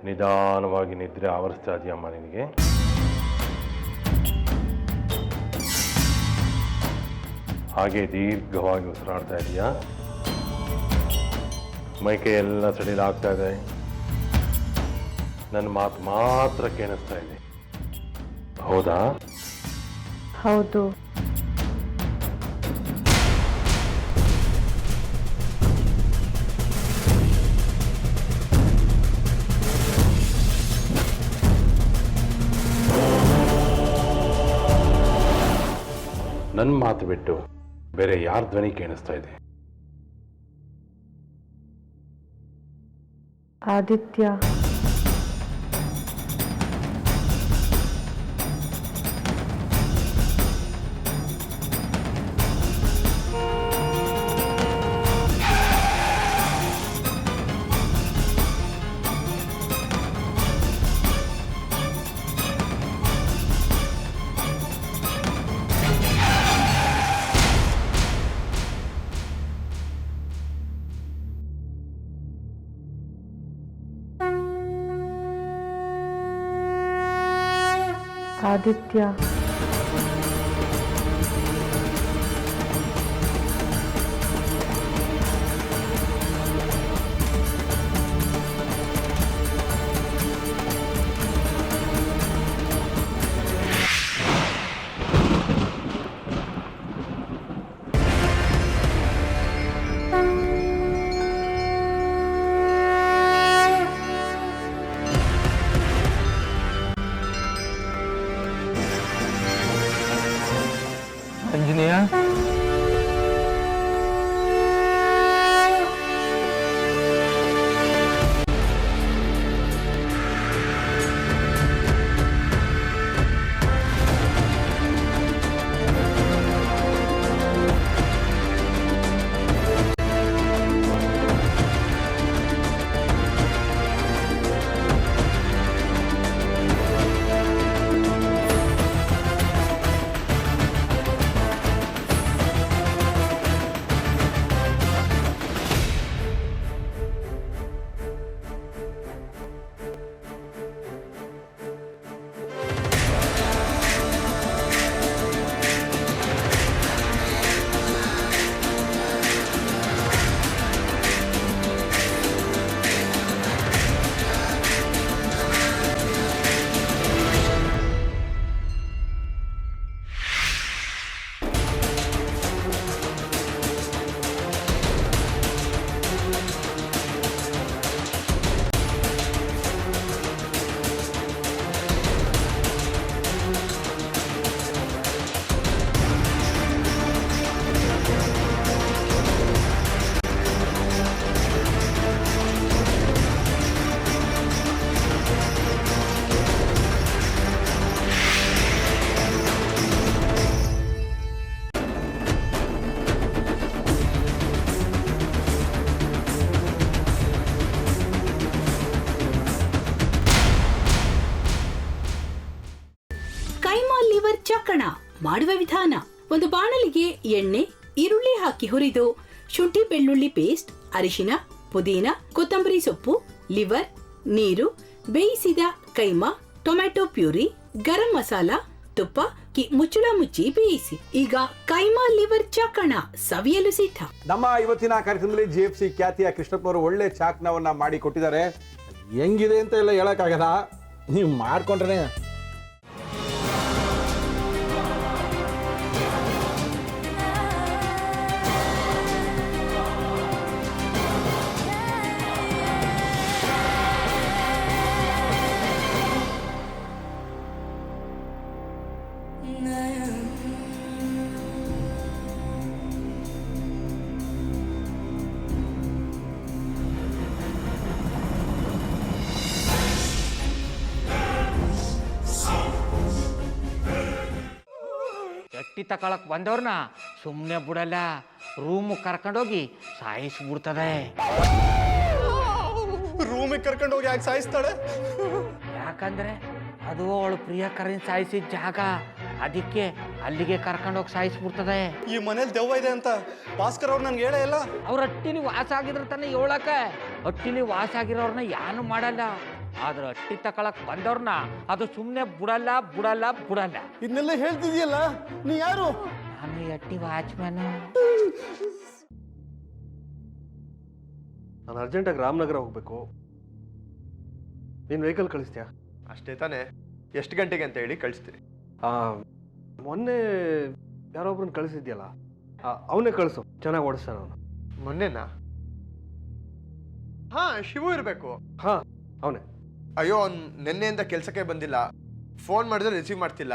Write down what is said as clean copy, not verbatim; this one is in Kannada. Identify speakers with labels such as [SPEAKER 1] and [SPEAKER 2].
[SPEAKER 1] ನಿಧಾನವಾಗಿ ನಿದ್ರೆ ಆವರಿಸ್ತಾ ಇದೆಯಮ್ಮ ನಿನಗೆ. ಹಾಗೆ ದೀರ್ಘವಾಗಿ ಉಸಿರಾಡ್ತಾ ಇದೆಯಾ. ಮೈಕೈ ಎಲ್ಲ ಸಡಿಲಾಗ್ತಾ ಇದೆ. ನನ್ನ ಮಾತು ಮಾತ್ರ ಕೇಳಿಸ್ತಾ ಇದೆ, ಹೌದಾ?
[SPEAKER 2] ಹೌದು.
[SPEAKER 1] ನನ್ನ ಮಾತು ಬಿಟ್ಟು ಬೇರೆ ಯಾರ ಧ್ವನಿ ಕೇಳಿಸ್ತಾ ಇದೆ?
[SPEAKER 2] ಆದಿತ್ಯ. ಆದಿತ್ಯ.
[SPEAKER 3] ಆಂಜನೇಯ,
[SPEAKER 4] ಕೈಮಾ ಲಿವರ್ ಚಕ್ಕಣ ಮಾಡುವ ವಿಧಾನ: ಒಂದು ಬಾಣಲಿಗೆ ಎಣ್ಣೆ, ಈರುಳ್ಳಿ ಹಾಕಿ ಹುರಿದು ಶುಂಠಿ ಬೆಳ್ಳುಳ್ಳಿ ಪೇಸ್ಟ್, ಅರಿಶಿನ, ಪುದೀನ, ಕೊತ್ತಂಬರಿ ಸೊಪ್ಪು, ಲಿವರ್, ನೀರು, ಬೇಯಿಸಿದ ಕೈಮಾ, ಟೊಮ್ಯಾಟೊ ಪ್ಯೂರಿ, ಗರಂ ಮಸಾಲ, ತುಪ್ಪ ಮುಚ್ಚಳ ಮುಚ್ಚಿ ಬೇಯಿಸಿ. ಈಗ ಕೈಮಾ ಲಿವರ್ ಚಾಕಣ ಸವಿಯಲು ಸಿದ್ಧ.
[SPEAKER 5] ನಮ್ಮ ಇವತ್ತಿನ ಕಾರ್ಯಕ್ರಮದಲ್ಲಿ GFC ಖ್ಯಾತಿಯ ಕೃಷ್ಣಪ್ಪನವರು ಒಳ್ಳೆ ಚಾಕ್ನವನ್ನ ಮಾಡಿ ಕೊಟ್ಟಿದ್ದಾರೆ. ಹೆಂಗಿದೆ ಅಂತ ಎಲ್ಲ ಹೇಳಕ್ಕಾಗಲ್ಲ, ನೀವು ಮಾಡ್ಕೊಂಡ್ರೆ.
[SPEAKER 3] ಎಟ್ಟಿ ತಕೊಳಕ್ ಬಂದವ್ರನ್ನ ಸುಮ್ಮನೆ ಬಿಡಲ್ಲ, ರೂಮ್ ಕರ್ಕೊಂಡೋಗಿ ಸಾಯಿಸ್ಬಿಡ್ತದೆ.
[SPEAKER 6] ರೂಮಿಗೆ ಕರ್ಕೊಂಡೋಗಿ ಯಾಕೆ ಸಾಯಿಸ್ತಾಳೆ?
[SPEAKER 3] ಯಾಕಂದ್ರೆ ಅದು ಅವಳು ಪ್ರಿಯಕರನ್ ಸಾಯಿಸಿದ ಜಾಗ, ಅದಕ್ಕೆ ಅಲ್ಲಿಗೆ ಕರ್ಕೊಂಡೋಗಿ ಸಾಯಿಸ್ಬಿಡ್ತದೆ.
[SPEAKER 6] ಈ ಮನೇಲಿ ದೆವ್ವ ಇದೆ ಅಂತ ಭಾಸ್ಕರ್ ಅವ್ರು ನನ್ಗೆ ಹೇಳೇ ಇಲ್ಲ.
[SPEAKER 3] ಅವ್ರ ಹಟ್ಟಿಲಿ ವಾಸ ಆಗಿದ್ರೆ ತಾನೆ ಹೇಳಕ. ಹಟ್ಟಿಲಿ ವಾಸ ಆಗಿರೋರ್ನ ಯಾನು ಮಾಡಲ್ಲ, ಆದ್ರೆ ಅಟ್ಟಿ ತಕೊಳಕ್ ಬಂದವ್ರನ್ನ ಅದು ಸುಮ್ಮನೆ ಬಿಡಲ್ಲ ಬಿಡಲ್ಲ ಬಿಡಲ್ಲ.
[SPEAKER 6] ಇದನ್ನೆಲ್ಲ ಹೇಳ್ತಿದ್ಯಲ್ಲ, ನೀ ಯಾರು?
[SPEAKER 3] ನಾನು ಈ ಅಟ್ಟಿ ವಾಚ್ಮ್ಯಾನ್.
[SPEAKER 6] ನಾನು ಅರ್ಜೆಂಟಾಗಿ ರಾಮನಗರ ಹೋಗ್ಬೇಕು. ನೀನು ವೆಹಿಕಲ್ ಕಳಿಸ್ತೀಯಾ?
[SPEAKER 7] ಅಷ್ಟೇ ತಾನೇ. ಎಷ್ಟು ಗಂಟೆಗೆ ಅಂತ ಹೇಳಿ ಕಳಿಸ್ತೀನಿ.
[SPEAKER 6] ಮೊನ್ನೆ ಯಾರೊಬ್ರನ್ನ ಕಳಿಸಿದ್ಯಲ್ಲ, ಅವನೇ ಕಳಿಸು, ಚೆನ್ನಾಗಿ ಓಡಿಸ್ತಾನ ಅವನು.
[SPEAKER 7] ಮೊನ್ನೆನಾ? ಹಾ, ಶಿವು ಇರಬೇಕು.
[SPEAKER 6] ಹಾಂ, ಅವನೇ.
[SPEAKER 7] ಅಯ್ಯೋ, ಅವ್ನು ನಿನ್ನೆಯಿಂದ ಕೆಲಸಕ್ಕೆ ಬಂದಿಲ್ಲ. ಫೋನ್ ಮಾಡಿದ್ರೆ ರಿಸೀವ್ ಮಾಡ್ತಿಲ್ಲ.